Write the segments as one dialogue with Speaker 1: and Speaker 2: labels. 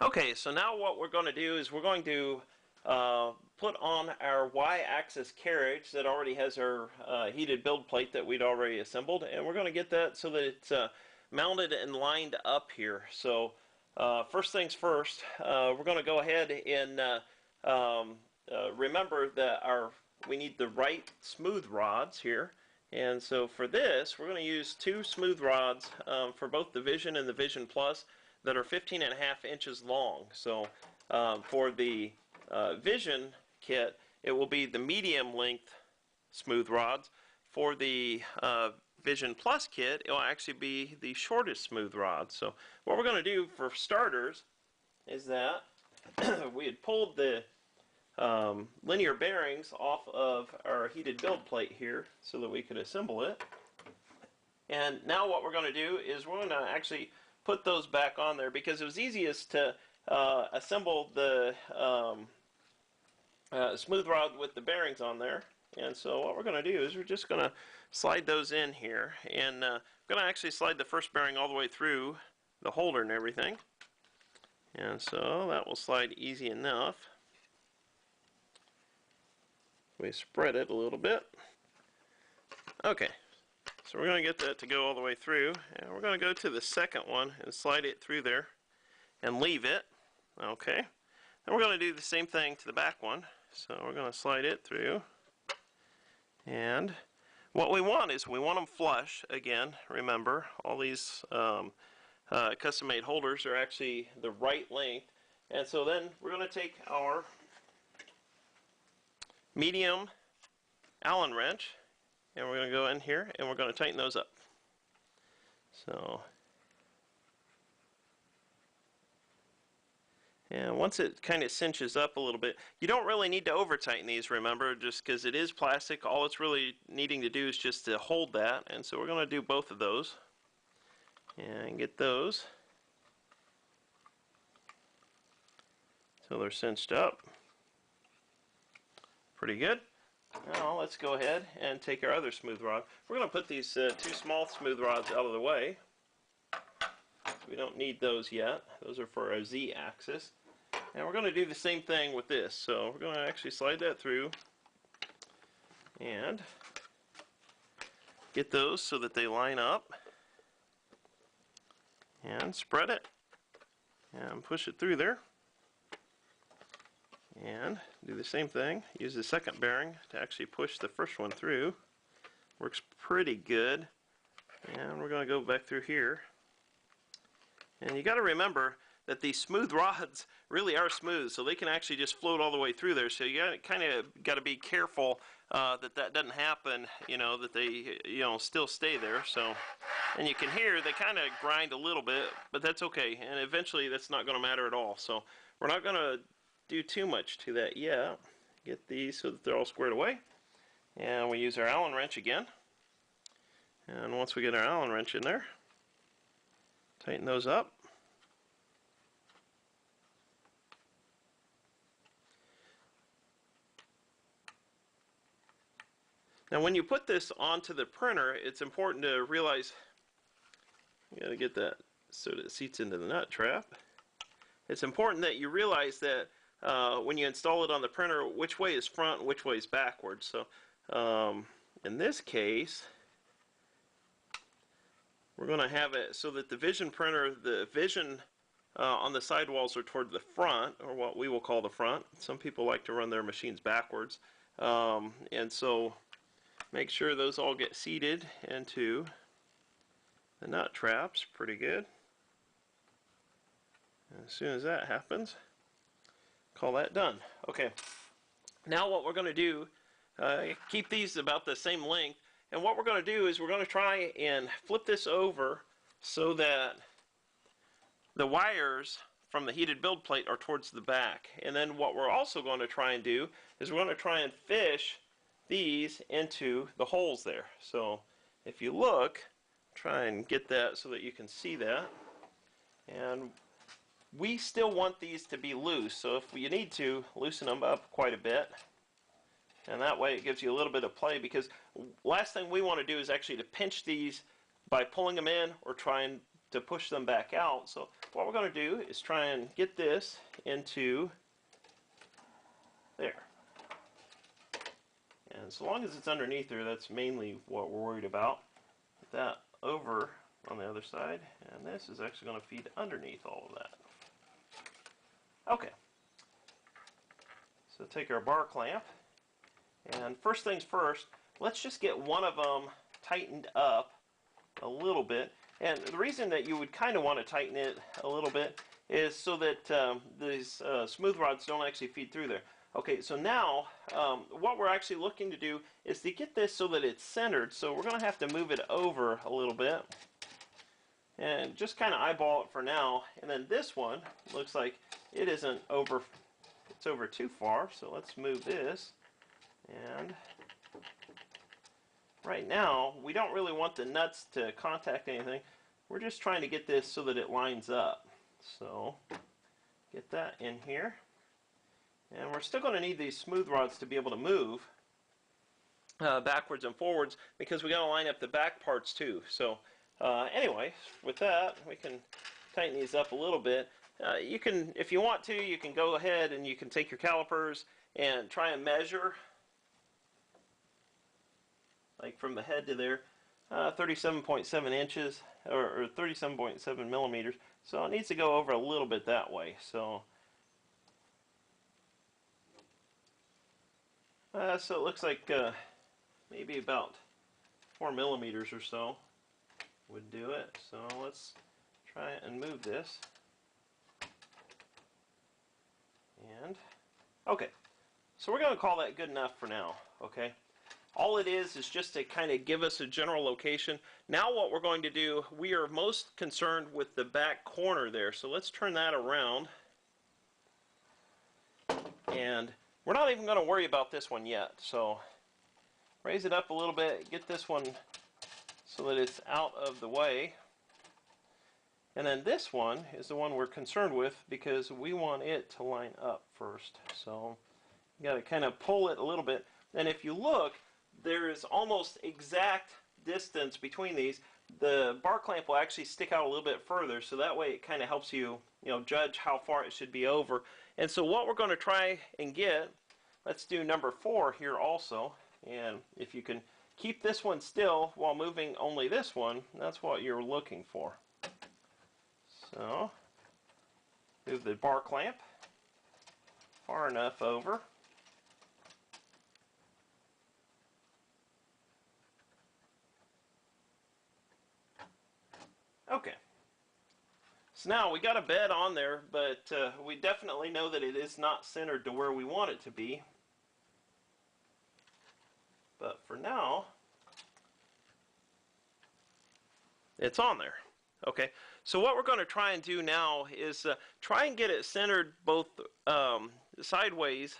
Speaker 1: Okay, so now what we're going to do is we're going to put on our Y-axis carriage that already has our heated build plate that we'd already assembled, and we're going to get that so that it's mounted and lined up here. So first things first, we're going to go ahead and remember that we need the right smooth rods here. And so for this, we're going to use two smooth rods for both the Vision and the Vision Plus that are 15.5 inches long. So for the Vision kit, it will be the medium length smooth rods. For the Vision Plus kit, it will actually be the shortest smooth rods. So what we're going to do for starters is that we had pulled the linear bearings off of our heated build plate here so that we could assemble it. And now what we're going to do is we're going to actually put those back on there because it was easiest to assemble the smooth rod with the bearings on there. And so what we're going to do is we're just going to slide those in here, and I'm going to actually slide the first bearing all the way through the holder and everything. And so that will slide easy enough. We spread it a little bit. Okay, so we're going to get that to go all the way through, and we're going to go to the second one and slide it through there and leave it. Okay, then we're going to do the same thing to the back one. So we're going to slide it through, and what we want is we want them flush. Again, remember, all these custom-made holders are actually the right length. And so then we're going to take our medium Allen wrench, and we're going to go in here and we're going to tighten those up. So, and once it kind of cinches up a little bit, you don't really need to over tighten these, remember, just because it is plastic. All it's really needing to do is just to hold that. And so we're going to do both of those and get those so they're cinched up. Pretty good. Now let's go ahead and take our other smooth rod. We're going to put these two small smooth rods out of the way. We don't need those yet. Those are for our Z-axis. And we're going to do the same thing with this. So we're going to actually slide that through and get those so that they line up. And spread it and push it through there. And do the same thing. Use the second bearing to actually push the first one through. Works pretty good. And we're going to go back through here. And you got to remember that these smooth rods really are smooth, so they can actually just float all the way through there. So you kind of got to be careful that that doesn't happen. You know, that they still stay there. So, and you can hear they kind of grind a little bit, but that's okay. And eventually, that's not going to matter at all. So we're not going to do too much to that yet. Get these so that they're all squared away, and we use our Allen wrench again. And once we get our Allen wrench in there, tighten those up. Now when you put this onto the printer, it's important to realize you got to get that so that it seats into the nut trap. It's important that you realize that when you install it on the printer, which way is front and which way is backwards. So in this case, we're going to have it so that the Vision printer, the Vision on the sidewalls are toward the front, or what we will call the front. Some people like to run their machines backwards. And so make sure those all get seated into the nut traps pretty good. And as soon as that happens, call that done. Okay, now what we're going to do, keep these about the same length, and what we're going to do is we're going to try and flip this over so that the wires from the heated build plate are towards the back. And then what we're also going to try and do is we're going to try and fish these into the holes there. So if you look, try and get that so that you can see that. And we still want these to be loose, so if you need to, loosen them up quite a bit. And that way it gives you a little bit of play, because last thing we want to do is actually to pinch these by pulling them in or trying to push them back out. So what we're going to do is try and get this into there. And so long as it's underneath there, that's mainly what we're worried about. Get that over on the other side, and this is actually going to feed underneath all of that. Okay. So take our bar clamp, and first things first, let's just get one of them tightened up a little bit. And the reason that you would kind of want to tighten it a little bit is so that these smooth rods don't actually feed through there. Okay, so now what we're actually looking to do is to get this so that it's centered. So we're going to have to move it over a little bit and just kind of eyeball it for now. And then this one looks like it isn't over, it's over too far. So let's move this. And right now we don't really want the nuts to contact anything. We're just trying to get this so that it lines up. So get that in here. And we're still going to need these smooth rods to be able to move backwards and forwards, because we got to line up the back parts too. So anyway, with that, we can tighten these up a little bit. You can, if you want to, you can go ahead and you can take your calipers and try and measure, like from the head to there, 37.7 inches or 37.7 millimeters. So it needs to go over a little bit that way. So so it looks like maybe about 4 millimeters or so would do it. So let's try and move this. And okay, so we're going to call that good enough for now. Okay, all it is just to kind of give us a general location. Now what we're going to do, we are most concerned with the back corner there. So let's turn that around, and we're not even going to worry about this one yet. So raise it up a little bit, get this one so that it's out of the way. And then this one is the one we're concerned with because we want it to line up first. So you got to kind of pull it a little bit. And if you look, there is almost exact distance between these. The bar clamp will actually stick out a little bit further, so that way it kind of helps you, judge how far it should be over. And so what we're going to try and get, let's do number 4 here also. And if you can keep this one still while moving only this one, that's what you're looking for. So move the bar clamp far enough over. Okay. So now we got a bed on there, but we definitely know that it is not centered to where we want it to be. But for now, it's on there. Okay, so what we're going to try and do now is try and get it centered both sideways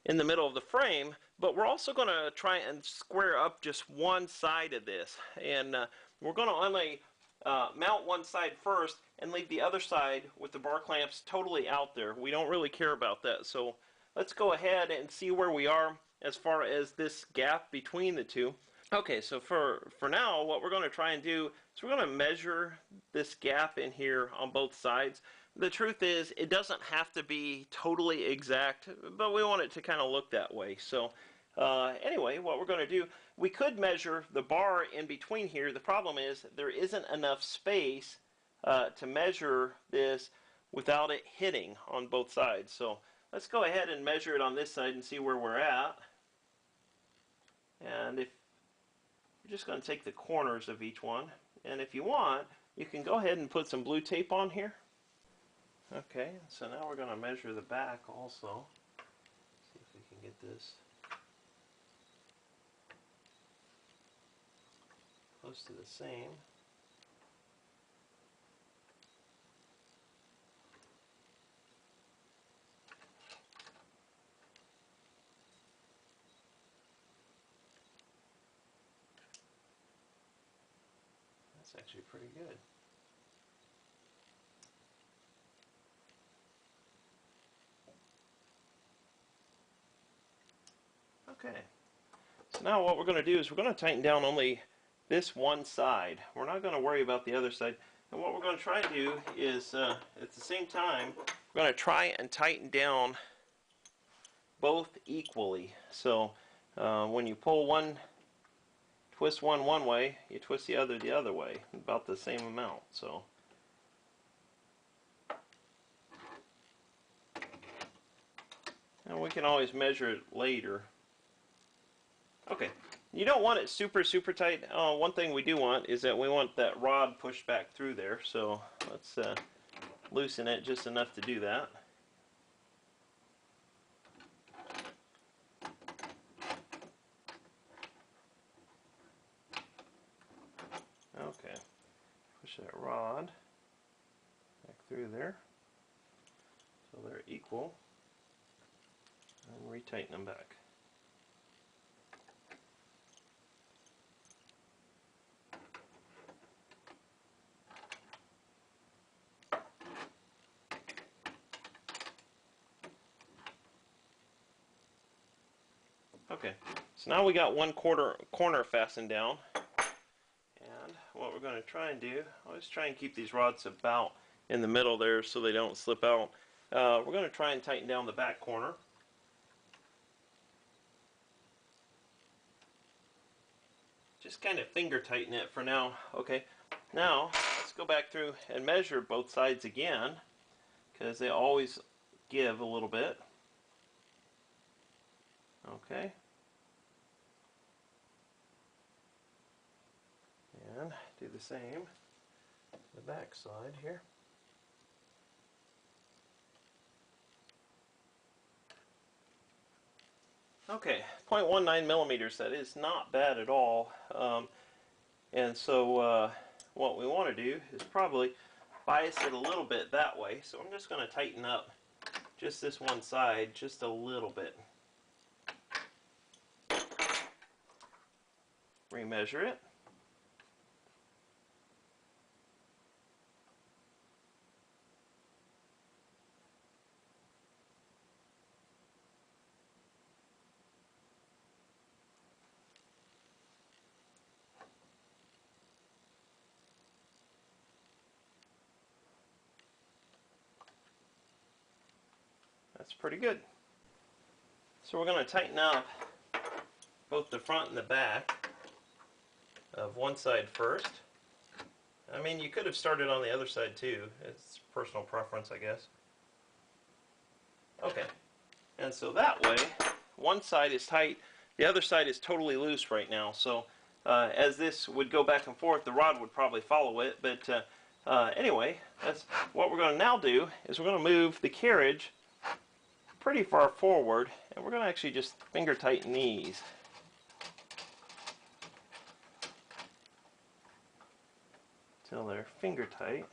Speaker 1: in the middle of the frame, but we're also going to try and square up just one side of this. And we're going to only mount one side first and leave the other side with the bar clamps totally out there. We don't really care about that. So let's go ahead and see where we are as far as this gap between the two. Okay, so for now, what we're going to try and do is we're going to measure this gap in here on both sides. The truth is, it doesn't have to be totally exact, but we want it to kind of look that way. So anyway, what we're going to do, we could measure the bar in between here. The problem is there isn't enough space to measure this without it hitting on both sides. So let's go ahead and measure it on this side and see where we're at. And if you're just going to take the corners of each one, and if you want, you can go ahead and put some blue tape on here. Okay, so now we're going to measure the back also. See if we can get this close to the same. That's actually pretty good. Okay, so now what we're going to do is we're going to tighten down only this one side. We're not going to worry about the other side. And what we're going to try to do is, at the same time, we're going to try and tighten down both equally. So when you pull one, twist one way, you twist the other way, about the same amount. So. And we can always measure it later. Okay, you don't want it super tight. One thing we do want is that we want that rod pushed back through there. So let's loosen it just enough to do that. Okay, push that rod back through there so they're equal. And retighten them back. Okay, so now we got one corner fastened down, and what we're going to try and do, always try and keep these rods about in the middle there so they don't slip out. We're going to try and tighten down the back corner. Just kind of finger tighten it for now. Okay, now let's go back through and measure both sides again, because they always give a little bit. Okay, and do the same the back side here. Okay, 0.19 millimeters, that is not bad at all. And so what we want to do is probably bias it a little bit that way. So I'm just going to tighten up just this one side just a little bit. Remeasure it. That's pretty good. So we're going to tighten up both the front and the back of one side first. I mean, you could have started on the other side too. It's personal preference, I guess. Okay, and so that way, one side is tight, the other side is totally loose right now. So as this would go back and forth, the rod would probably follow it. But anyway, that's what we're going to now do is we're going to move the carriage pretty far forward, and we're going to actually just finger tighten these. Till they're finger tight.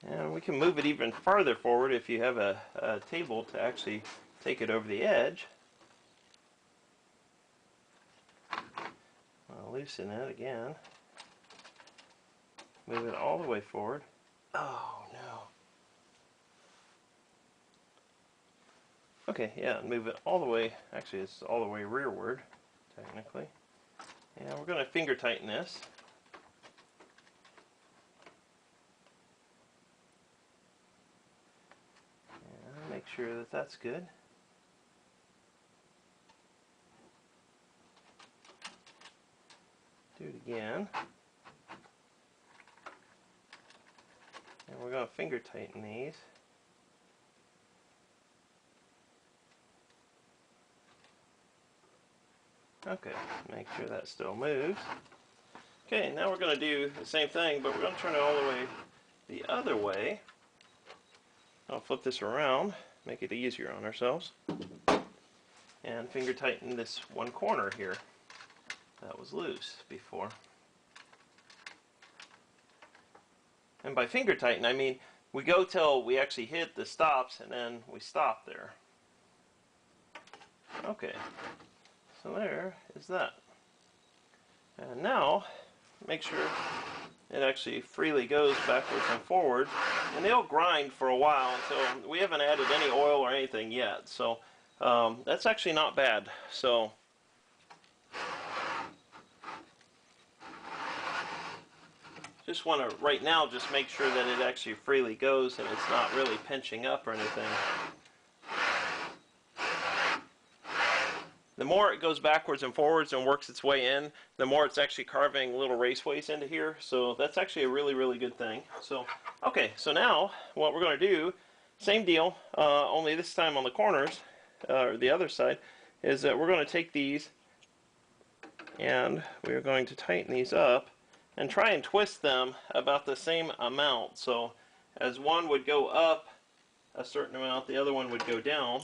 Speaker 1: And we can move it even farther forward if you have a table to actually take it over the edge. I'll loosen it again. Move it all the way forward. Oh no. Okay, yeah, move it all the way, actually it's all the way rearward, technically. And we're going to finger tighten this. And make sure that that's good. Do it again. And we're going to finger tighten these. Okay, make sure that still moves. Okay, now we're going to do the same thing, but we're going to turn it all the way the other way. I'll flip this around, make it easier on ourselves. And finger tighten this one corner here. That was loose before. And by finger tighten, I mean we go till we actually hit the stops and then we stop there. Okay. So there is that. And now, make sure it actually freely goes backwards and forward. And they'll grind for a while until we haven't added any oil or anything yet. So that's actually not bad. So Just want to, right now, just make sure that it actually freely goes and it's not really pinching up or anything. The more it goes backwards and forwards and works its way in, the more it's actually carving little raceways into here. So that's actually a really, really good thing. So, okay, so now what we're going to do, same deal, only this time on the corners, or the other side, is that we're going to take these and we're going to tighten these up and try and twist them about the same amount. So as one would go up a certain amount, the other one would go down.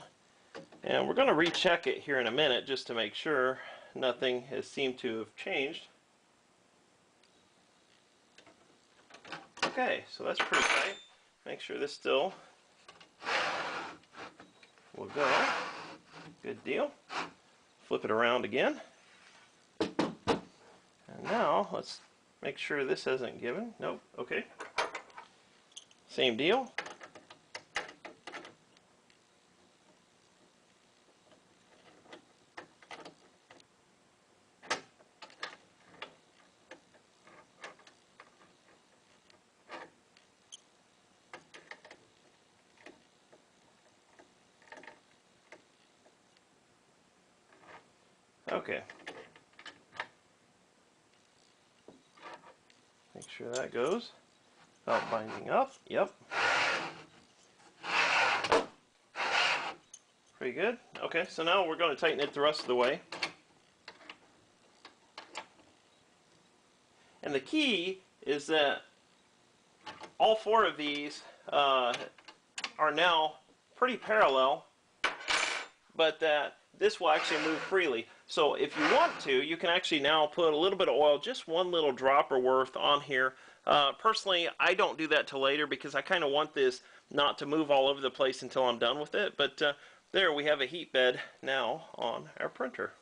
Speaker 1: And we're going to recheck it here in a minute just to make sure nothing has seemed to have changed. Okay, so that's pretty tight. Make sure this still will go. Good deal. Flip it around again. And now let's make sure this hasn't given. Nope. Okay. Same deal. Okay. Make sure that goes. Belt binding up. Yep. Pretty good. Okay, so now we're going to tighten it the rest of the way. And the key is that all four of these are now pretty parallel, but that this will actually move freely. So if you want to, you can actually now put a little bit of oil, just one little dropper worth on here. Personally, I don't do that till later because I kind of want this not to move all over the place until I'm done with it. But there we have a heat bed now on our printer.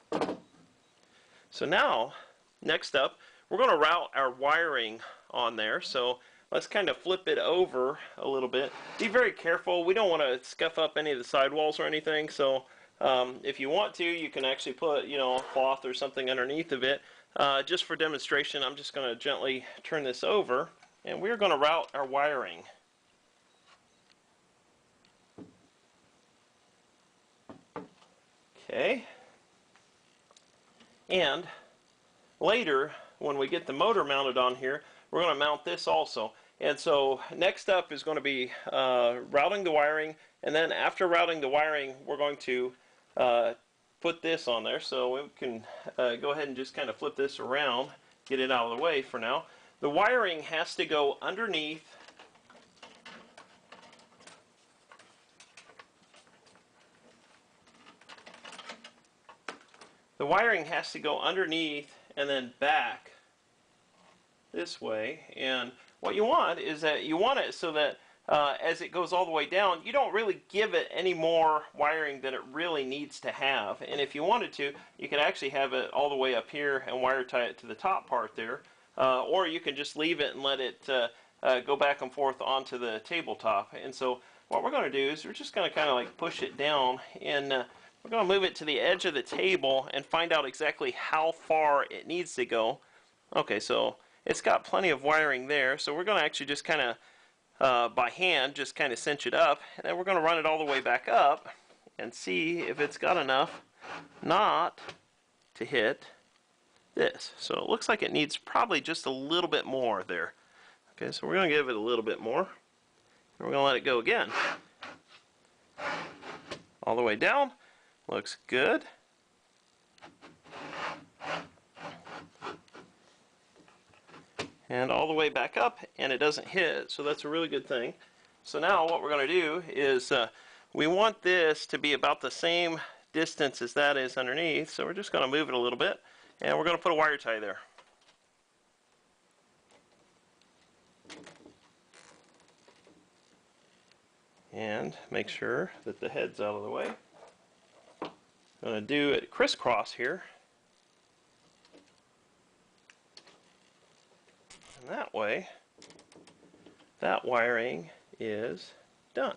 Speaker 1: So now, next up, we're going to route our wiring on there. So let's kind of flip it over a little bit. Be very careful. We don't want to scuff up any of the sidewalls or anything. So if you want to, you can actually put, a cloth or something underneath of it. Just for demonstration, I'm just going to gently turn this over, and we're going to route our wiring. Okay. And later, when we get the motor mounted on here, we're going to mount this also. And so next up is going to be routing the wiring, and then after routing the wiring, we're going to put this on there. So we can go ahead and just kind of flip this around, get it out of the way for now. The wiring has to go underneath and then back this way. And what you want is that you want it so that as it goes all the way down, you don't really give it any more wiring than it really needs to have. And if you wanted to, you could actually have it all the way up here and wire tie it to the top part there. Or you can just leave it and let it go back and forth onto the tabletop. And so what we're going to do is we're just going to kind of like push it down, and we're going to move it to the edge of the table and find out exactly how far it needs to go. Okay, so it's got plenty of wiring there, so we're going to actually just kind of by hand just kind of cinch it up, and then we're going to run it all the way back up and see if it's got enough not to hit this. So it looks like it needs probably just a little bit more there. Okay, so we're going to give it a little bit more, and we're going to let it go again. All the way down. Looks good. And all the way back up, and it doesn't hit, so that's a really good thing. So now what we're going to do is we want this to be about the same distance as that is underneath, so we're just going to move it a little bit, and we're going to put a wire tie there. And make sure that the head's out of the way. I'm going to do it crisscross here. And that way, that wiring is done.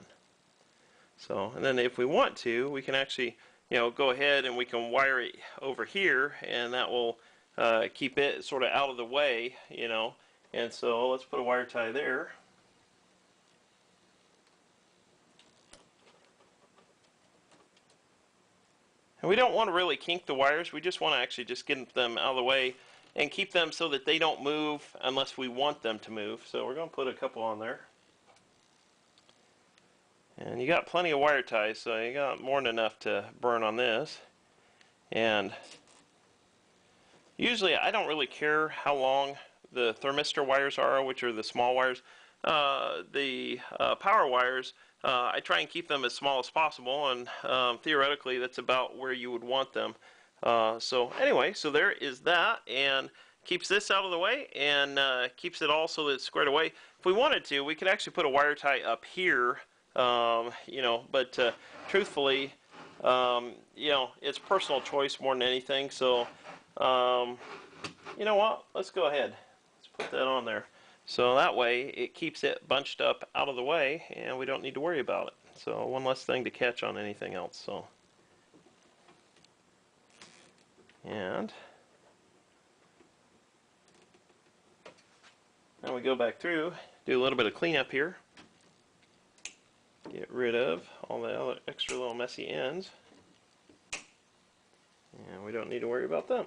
Speaker 1: So, and then if we want to, we can actually, go ahead and we can wire it over here, and that will keep it sort of out of the way, And so let's put a wire tie there. And we don't want to really kink the wires. We just want to actually just get them out of the way and keep them so that they don't move unless we want them to move. So we're going to put a couple on there. And you got plenty of wire ties, so you got more than enough to burn on this. And usually I don't really care how long the thermistor wires are, which are the small wires. The power wires, I try and keep them as small as possible, and theoretically that's about where you would want them. So anyway, so there is that, and keeps this out of the way, and keeps it all so that it's squared away. If we wanted to, we could actually put a wire tie up here, you know, but truthfully, you know, it's personal choice more than anything. So you know what, let's go ahead, let's put that on there. So that way it keeps it bunched up out of the way and we don't need to worry about it. So one less thing to catch on anything else. So, and now we go back through, do a little bit of cleanup here, get rid of all the other extra little messy ends, and we don't need to worry about them.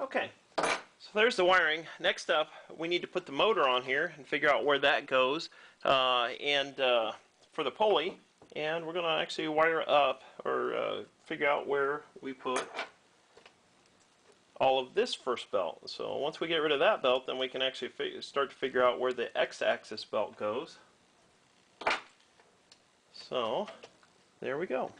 Speaker 1: Okay, so there's the wiring. Next up, we need to put the motor on here and figure out where that goes, and for the pulley, and we're going to actually wire up, or figure out where we put all of this first belt. So once we get rid of that belt, then we can actually start to figure out where the X-axis belt goes. So there we go.